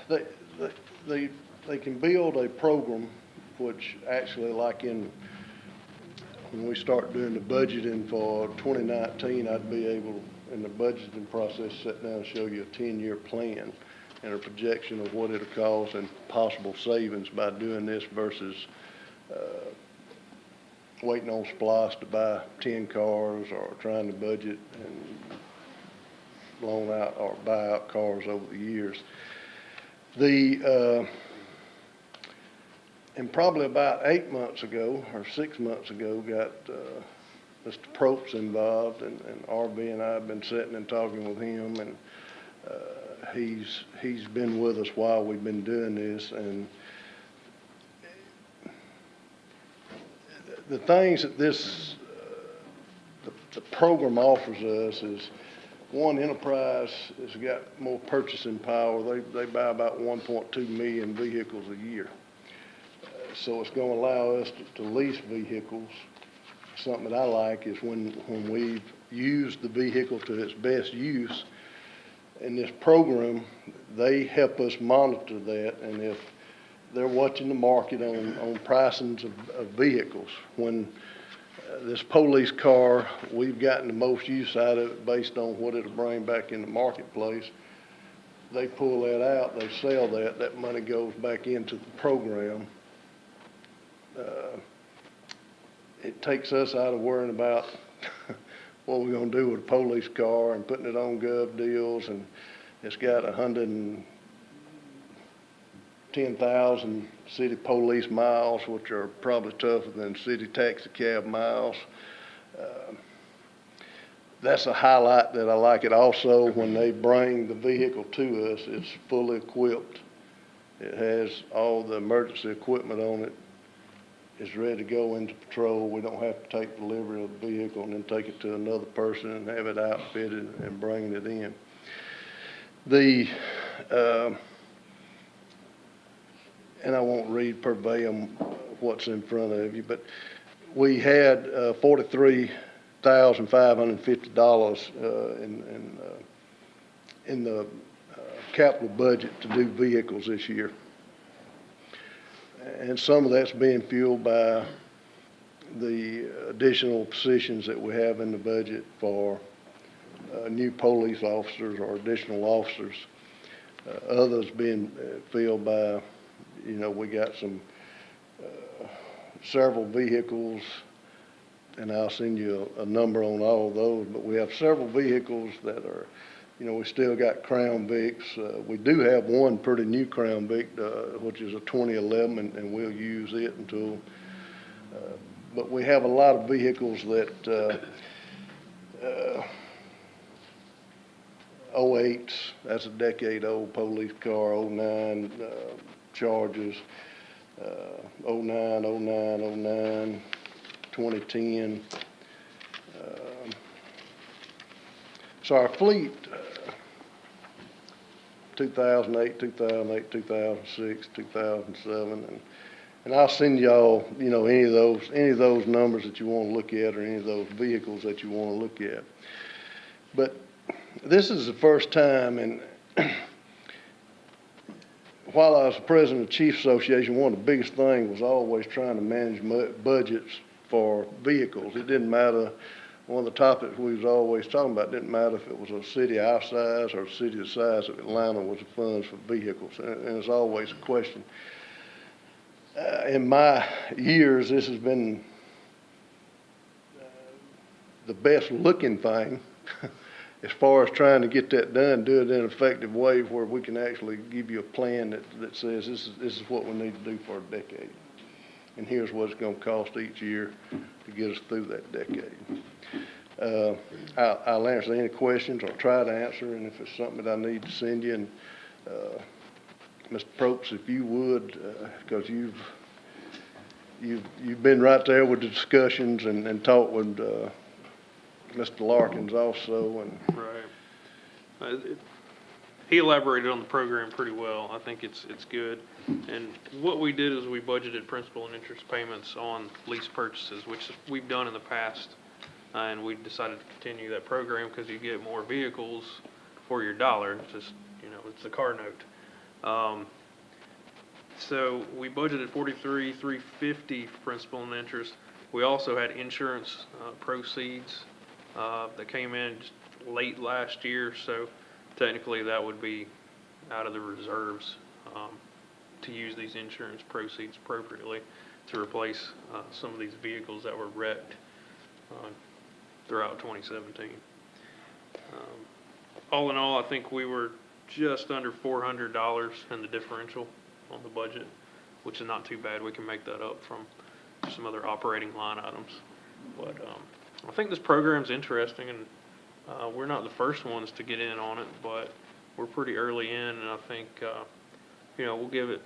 They can build a program which actually, like when we start doing the budgeting for 2019, I'd be able, in the budgeting process, sit down and show you a 10-year plan and a projection of what it'll cost and possible savings by doing this versus waiting on SPLOST to buy 10 cars or trying to budget and loan out or buy out cars over the years. And probably about 8 months ago or 6 months ago, got Mr. Probst involved, and RB and I have been sitting and talking with him, and he's been with us while we've been doing this. And the things that this the program offers us is, one, Enterprise has got more purchasing power. They buy about 1.2 million vehicles a year. So it's going to allow us to lease vehicles. Something that I like is when we've used the vehicle to its best use, in this program, they help us monitor that, and if they're watching the market on pricings of vehicles. When this police car, we've gotten the most use out of it based on what it'll bring back in the marketplace. They pull that out, they sell that, that money goes back into the program. It takes us out of worrying about what we're going to do with a police car and putting it on gov deals, and it's got 110 10,000 city police miles, which are probably tougher than city taxi cab miles. That's a highlight that I like. It also, when they bring the vehicle to us, it's fully equipped. It has all the emergency equipment on it. It's ready to go into patrol. We don't have to take delivery of the vehicle and then take it to another person and have it outfitted and bringing it in. And I won't read verbatim what's in front of you, but we had $43,550 in the capital budget to do vehicles this year. And some of that's being fueled by the additional positions that we have in the budget for new police officers or additional officers. Others being filled by, we got several vehicles, and I'll send you a number on all of those, but we have several vehicles that are, we still got Crown Vics. We do have one pretty new Crown Vic, which is a 2011, and we'll use it until, but we have a lot of vehicles that, 08s, that's a decade-old police car, 09 Chargers, 09, 2010. So our fleet, 2008, 2006, 2007, and I'll send y'all, any of those numbers that you want to look at or any of those vehicles that you want to look at. But this is the first time, and while I was the president of the Chiefs Association, one of the biggest things was always trying to manage budgets for vehicles. It didn't matter. One of the topics we was always talking about, didn't matter if it was a city our size or a city the size of Atlanta, was the funds for vehicles. And it's always a question. In my years, this has been the best looking thing as far as trying to get that done, do it in an effective way where we can actually give you a plan that says this is what we need to do for a decade. And here's what it's going to cost each year to get us through that decade. I'll answer any questions or try to answer, and if it's something that I need to send you, and Mr. Probst, if you would, because you've been right there with the discussions and talked with Mr. Larkins also, and Right. He elaborated on the program pretty well. I think it's good. And what we did is we budgeted principal and interest payments on lease purchases, which we've done in the past. And we decided to continue that program because you get more vehicles for your dollar. It's just, it's a car note. So we budgeted $43,350 for principal and interest. We also had insurance proceeds that came in just late last year, so technically that would be out of the reserves to use these insurance proceeds appropriately to replace some of these vehicles that were wrecked throughout 2017. All in all, I think we were just under $400 in the differential on the budget, which is not too bad. We can make that up from some other operating line items. But I think this program's interesting, and we're not the first ones to get in on it, but we're pretty early in, and I think, we'll give it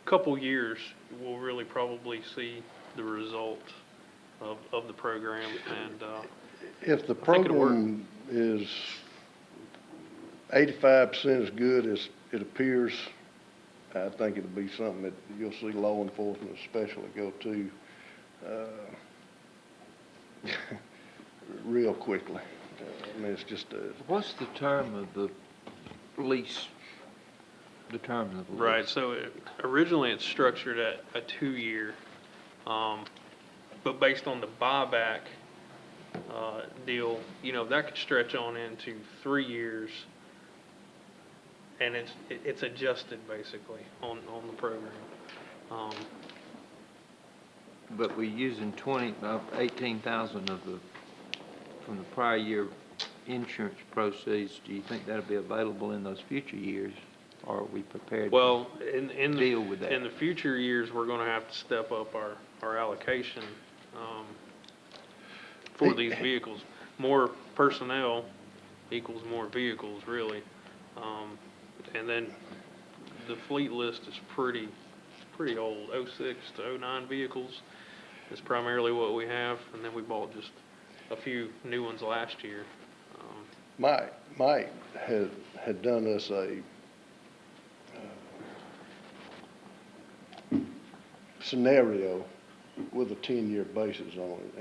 a couple years. We'll really probably see the result of the program, and if the program is 85% as good as it appears, I think it'll be something that you'll see law enforcement especially go to real quickly. It's just What's the term of the lease? The term of the lease? Right, so originally it's structured at a 2-year, but based on the buyback deal, that could stretch on into 3 years, and it's adjusted basically on the program. But we're using 18,000 from the prior year insurance proceeds. Do you think that'll be available in those future years? or are we prepared? Well, Deal with that. in the future years, we're gonna have to step up our allocation, for these vehicles. More personnel equals more vehicles, really. And then the fleet list is pretty old. 06 to 09 vehicles is primarily what we have, and then we bought just a few new ones last year. Mike had done us a scenario with a 10-year basis on it.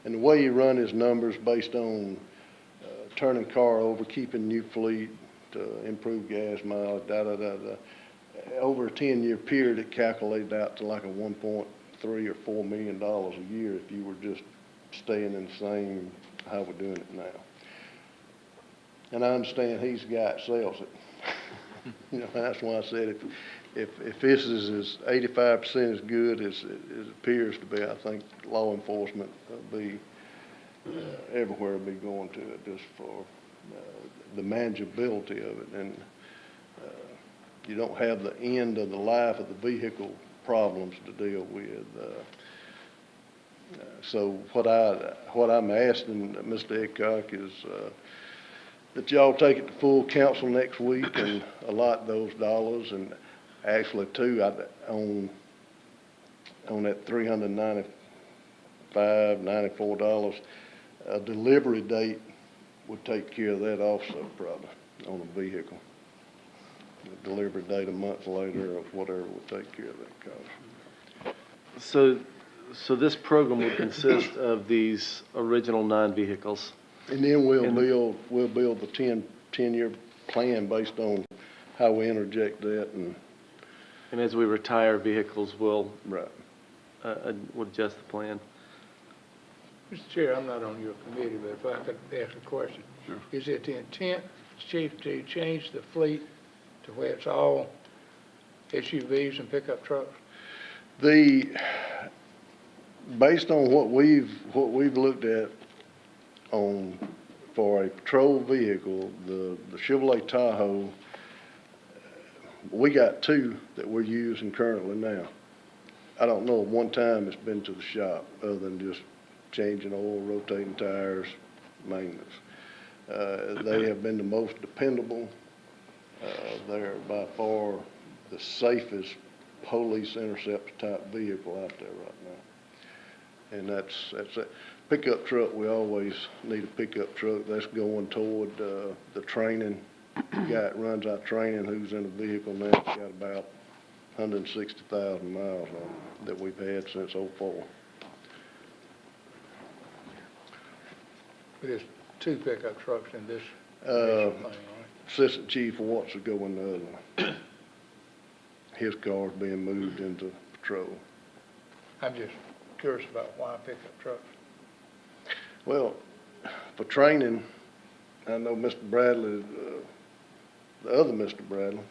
And the way he run his numbers based on turning car over, keeping new fleet, improve gas mileage, over a 10-year period, it calculated out to like a $1.3 or $4 million a year if you were just staying in the same how we're doing it now. And I understand he's the guy that sells it. You know, that's why I said if this is as 85% as good as it appears to be, I think law enforcement will be everywhere will be going to it just for the manageability of it. And you don't have the end of the life of the vehicle problems to deal with. So what I'm asking Mr. Adcock is that y'all take it to full council next week and allot those dollars, and actually too, on that $395, $94, a delivery date would take care of that also probably on a vehicle. The delivery date a month later or whatever would take care of that cost. So this program would consist of these original 9 vehicles. And then we'll build the 10-year plan based on how we interject that And as we retire vehicles, we'll right. We'll adjust the plan. Mr. Chair, I'm not on your committee, but if I could ask a question. Sure. Is it the intent, Chief, to change the fleet to where it's all SUVs and pickup trucks? Based on what we've looked at for a patrol vehicle, the Chevrolet Tahoe, we got 2 that we're using currently now. I don't know of one time it's been to the shop other than just changing oil, rotating tires, maintenance. They have been the most dependable. They're by far the safest police interceptor type vehicle out there right now. And that's it. Pickup truck, we always need a pickup truck. That's going toward the training. The guy that runs our training who's in the vehicle now has got about 160,000 miles on it that we've had since '04. But there's 2 pickup trucks in this initial thing, right? Assistant Chief Watts will go in the other one. His car's being moved into patrol. I'm just curious about why pickup trucks. Well, for training, I know Mr. Bradley, the other Mr. Bradley,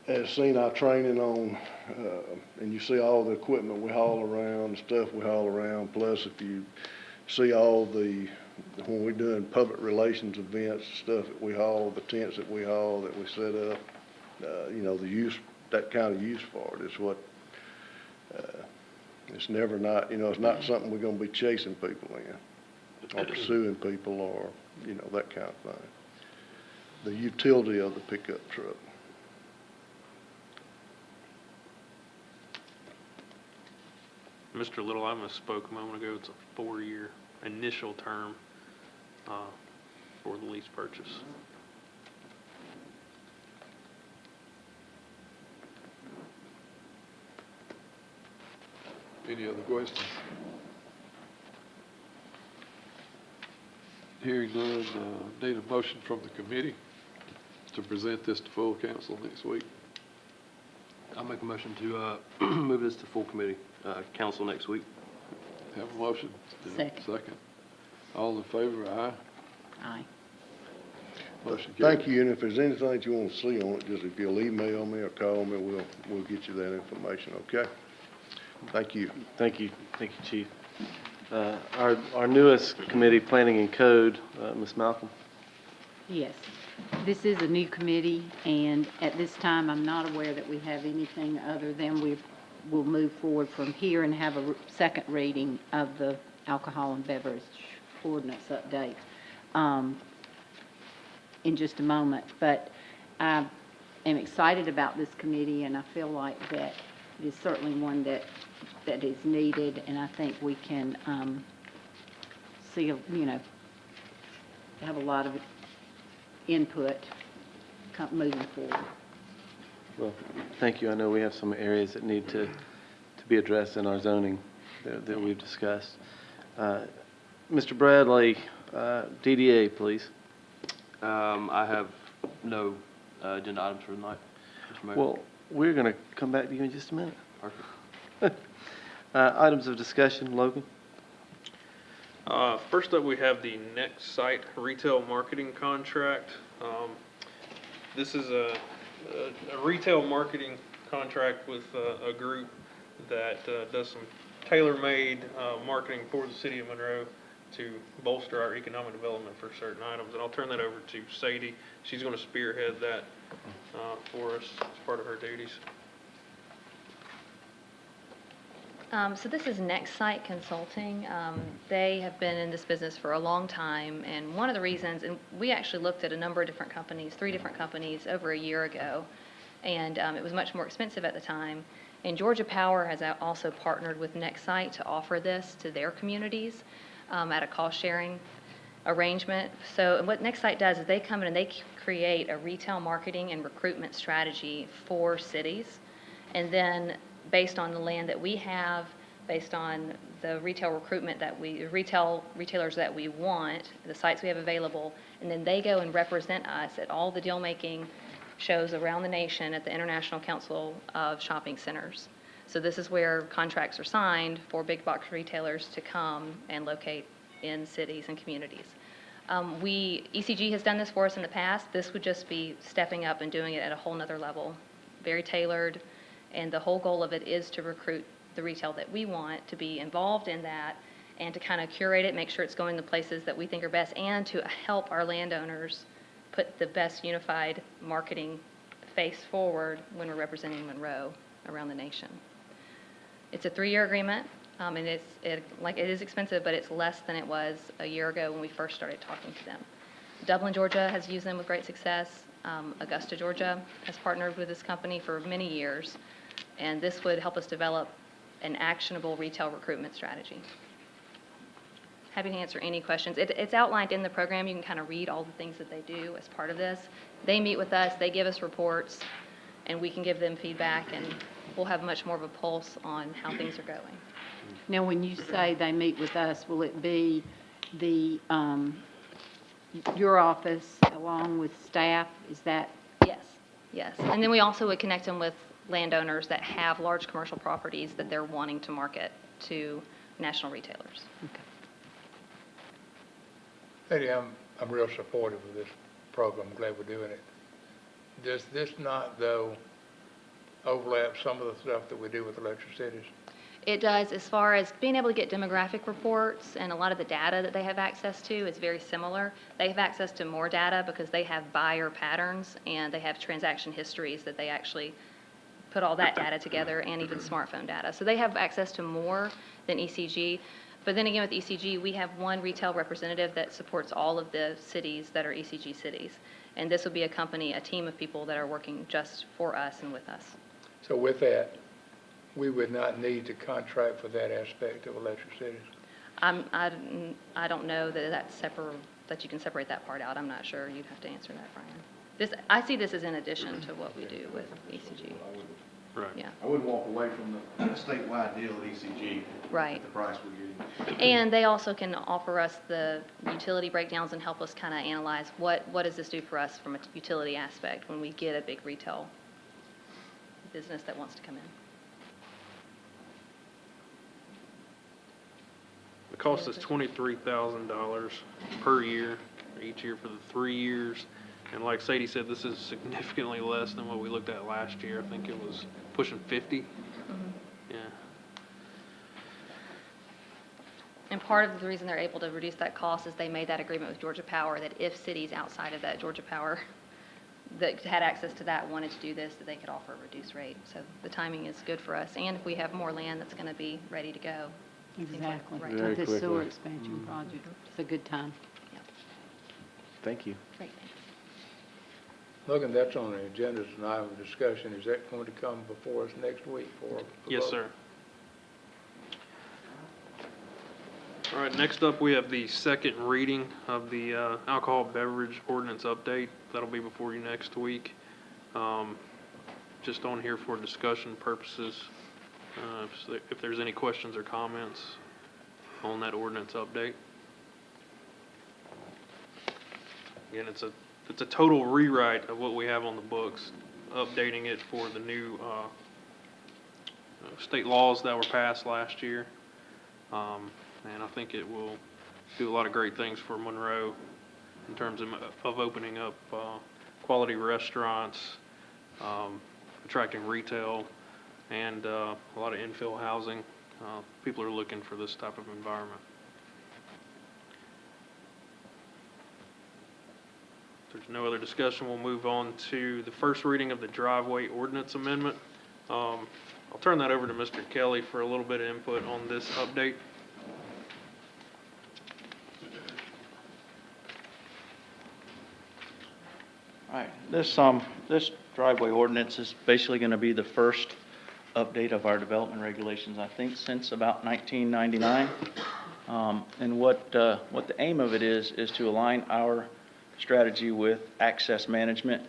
has seen our training on, and you see all the equipment we haul around, the stuff we haul around, plus if you see all when we're doing public relations events, the stuff that we haul, the tents that we haul, that we set up, the use, that kind of use for it is what, it's never not, it's not something we're going to be chasing people in or pursuing people or, that kind of thing. The utility of the pickup truck. Mr. Little, I misspoke a moment ago. It's a 4-year initial term for the lease purchase. Any other questions? Hearing none, need a motion from the committee to present this to full council next week. I'll make a motion to move this to full committee, council next week. Have a motion? Second. All in favor, aye? Aye. Motion carried. Thank you, and if there's anything that you want to see on it, just if you'll email me or call me, we'll get you that information, okay? Thank you. Thank you, Chief. Our newest committee, Planning and Code, Ms. Malcolm. Yes. This is a new committee, and at this time, I'm not aware that we have anything other than we'll move forward from here and have a second reading of the alcohol and beverage ordinance update in just a moment. But I am excited about this committee, and I feel like that it is certainly one that is needed, and I think we can see, have a lot of input moving forward. Well, thank you. I know we have some areas that need to be addressed in our zoning that we've discussed. Mr. Bradley, DDA, please. I have no agenda items for tonight, Mr. Mayor. Well, we're going to come back to you in just a minute. Perfect. Items of discussion, Logan? First up, we have the Next Site retail marketing contract. This is a retail marketing contract with a group that does some tailor-made marketing for the city of Monroe to bolster our economic development for certain items. And I'll turn that over to Sadie. She's going to spearhead that for us as part of her duties. So this is Next Site Consulting. They have been in this business for a long time, and one of the reasons, and we actually looked at a number of different companies, 3 different companies over a year ago, and it was much more expensive at the time. And Georgia Power has also partnered with Next Site to offer this to their communities at a cost-sharing arrangement. So what Next Site does is they come in and they create a retail marketing and recruitment strategy for cities, and then based on the land that we have, based on the retail recruitment that retailers that we want, the sites we have available, and then they go and represent us at all the deal-making shows around the nation at the International Council of Shopping Centers. So this is where contracts are signed for big box retailers to come and locate in cities and communities. ECG has done this for us in the past. This would just be stepping up and doing it at a whole nother level, very tailored. And the whole goal of it is to recruit the retail that we want to be involved in that and to kind of curate it, make sure it's going to places that we think are best, and to help our landowners put the best unified marketing face forward when we're representing Monroe around the nation. It's a 3-year agreement, and it is expensive, but it's less than it was a year ago when we first started talking to them. Dublin, Georgia has used them with great success. Augusta, Georgia has partnered with this company for many years. And this would help us develop an actionable retail recruitment strategy. Happy to answer any questions. It's outlined in the program. You can kind of read all the things that they do as part of this. They meet with us, they give us reports, and we can give them feedback, and we'll have much more of a pulse on how things are going. Now, when you say they meet with us, will it be your office along with staff? Is that? Yes. And then we also would connect them with landowners that have large commercial properties that they're wanting to market to national retailers. Okay. Eddie, I'm real supportive of this program. I'm glad we're doing it. Does this not, though, overlap some of the stuff that we do with electric cities? It does, as far as being able to get demographic reports, and a lot of the data that they have access to is very similar. They have access to more data because they have buyer patterns and they have transaction histories that they actually put all that data together, and even smartphone data. So they have access to more than ECG. But then again, with ECG, we have one retail representative that supports all of the cities that are ECG cities. And this will be a team of people that are working just for us and with us. So with that, we would not need to contract for that aspect of electric cities? I don't know that you can separate that part out. I'm not sure. You'd have to answer that, Brian. I see this as in addition to what we do with ECG. Right. Yeah. I wouldn't walk away from the statewide deal at ECG. Right. At the price we're getting. And they also can offer us the utility breakdowns and help us kind of analyze what does this do for us from a utility aspect when we get a big retail business that wants to come in. The cost is $23,000 per year, each year for the 3 years. And like Sadie said, this is significantly less than what we looked at last year. I think it was pushing 50. Mm-hmm. Yeah. And part of the reason they're able to reduce that cost is they made that agreement with Georgia Power that if cities outside of that Georgia Power that had access to that wanted to do this, that they could offer a reduced rate. So the timing is good for us. And if we have more land that's going to be ready to go. seems like Exactly. right With time. the sewer expansion project. It's a good time. Thank you. Great, thanks. Looking, that's on the agenda as an item of discussion. Is that going to come before us next week for? Yes, sir. All right, next up, we have the second reading of the alcohol beverage ordinance update. That'll be before you next week. Just on here for discussion purposes. If there's any questions or comments on that ordinance update. Again, it's a total rewrite of what we have on the books, updating it for the new state laws that were passed last year. And I think it will do a lot of great things for Monroe in terms of opening up quality restaurants, attracting retail, and a lot of infill housing. People are looking for this type of environment. If there's no other discussion, we'll move on to the first reading of the driveway ordinance amendment. I'll turn that over to Mr. Kelly for a little bit of input on this update. All right, this driveway ordinance is basically going to be the first update of our development regulations, I think, since about 1999. And what the aim of it is to align our strategy with access management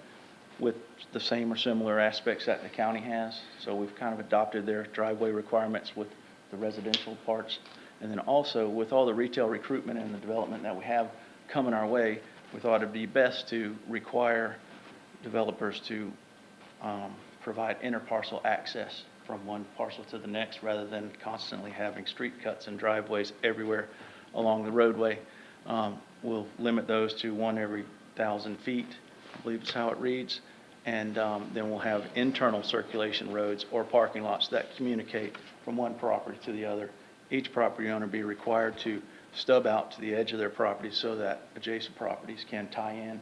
with the same or similar aspects that the county has. So we've kind of adopted their driveway requirements with the residential parts. And then also with all the retail recruitment and the development that we have coming our way, we thought it'd be best to require developers to provide interparcel access from one parcel to the next rather than constantly having street cuts and driveways everywhere along the roadway. We'll limit those to one every 1,000 feet, I believe is how it reads. And then we'll have internal circulation roads or parking lots that communicate from one property to the other. Each property owner be required to stub out to the edge of their property so that adjacent properties can tie in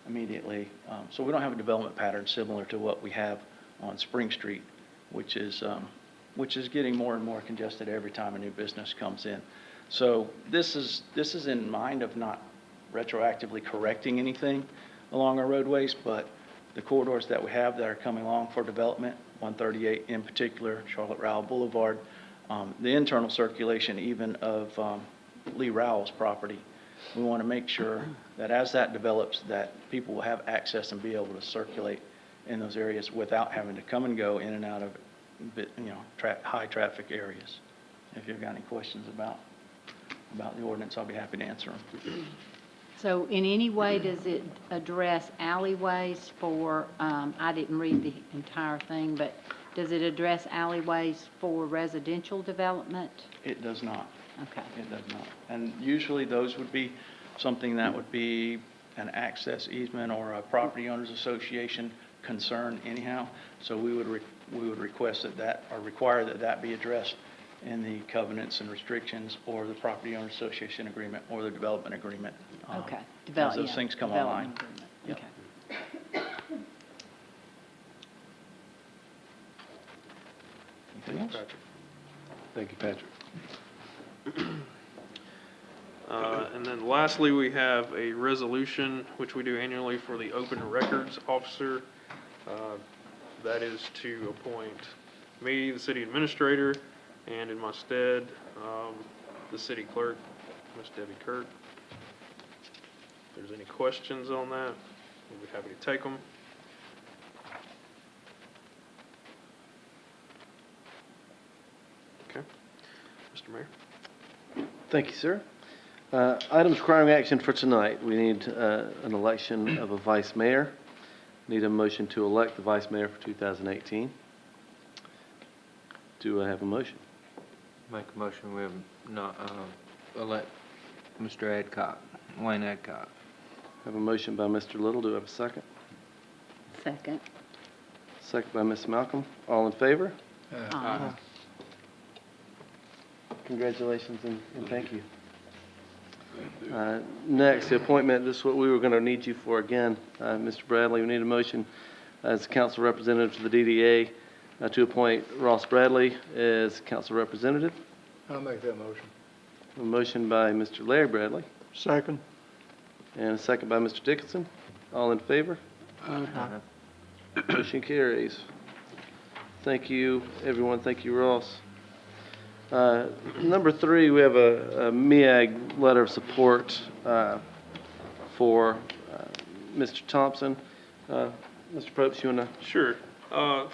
immediately. So we don't have a development pattern similar to what we have on Spring Street, which is getting more and more congested every time a new business comes in. So this is in mind of not retroactively correcting anything along our roadways, but the corridors that we have that are coming along for development, 138 in particular, Charlotte Rowell Boulevard, the internal circulation even of Lee Rowell's property. We want to make sure that as that develops, that people will have access and be able to circulate in those areas without having to come and go in and out of, high traffic areas. If you've got any questions about the ordinance, I'll be happy to answer them. So in any way, does it address alleyways for, I didn't read the entire thing, but does it address alleyways for residential development? It does not. Okay. It does not. And usually those would be something that would be an access easement or a property owners association concern anyhow. So we would request or require that be addressed in the covenants and restrictions or the property owner association agreement or the development agreement. Okay. As those things come online. Okay. Anything else? Thank you, Patrick. And then lastly, we have a resolution, which we do annually for the Open Records Officer. That is to appoint me, the city administrator, and in my stead, the city clerk, Ms. Debbie Kirk. If there's any questions on that, we'll be happy to take them. Okay. Mr. Mayor? Thank you, sir. Items requiring action for tonight. We need an election of a vice mayor. Need a motion to elect the vice mayor for 2018. Do I have a motion? Make a motion, we have elect Mr. Adcock, Wayne Adcock. Have a motion by Mr. Little. Do I have a second? Second. Second by Ms. Malcolm. All in favor? Aye. Congratulations and thank you. Next, the appointment, this is what we were going to need you for again. Mr. Bradley, we need a motion as council representative to the DDA to appoint Ross Bradley as council representative. I'll make that motion. A motion by Mr. Larry Bradley Second. and a second by Mr. Dickinson. All in favor? Motion carries. Thank you, everyone. Thank you, Ross. Number 3, we have a MEAG letter of support for Mr. Thompson. Mr. Probst, you want to? Sure.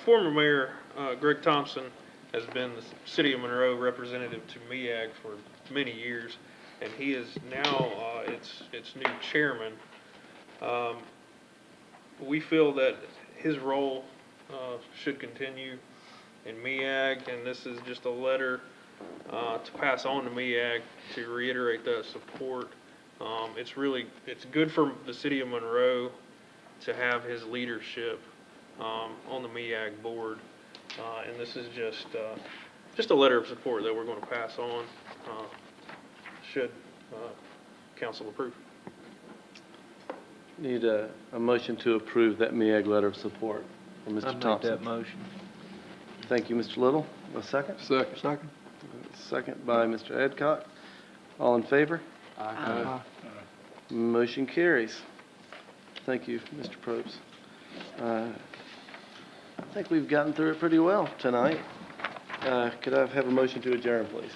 Former Mayor Greg Thompson has been the City of Monroe representative to MEAG for many years, and he is now its new chairman. We feel that his role should continue in MEAG, and this is just a letter to pass on to MEAG to reiterate that support. It's good for the City of Monroe to have his leadership on the MEAG board, and this is just a letter of support that we're going to pass on should council approve. Need a motion to approve that MEAG letter of support for Mr. Thompson. I'll make that motion. Thank you, Mr. Little. A second? Second. Second by Mr. Adcock. All in favor? Aye. Motion carries. Thank you, Mr. Probst. I think we've gotten through it pretty well tonight. Could I have a motion to adjourn, please?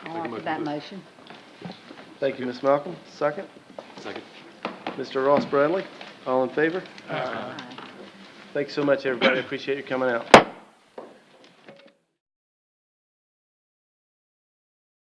I'll offer that motion. Thank you, Ms. Malcolm. Second? Second. Mr. Ross Bradley. All in favor? Thanks so much, everybody. Appreciate you coming out.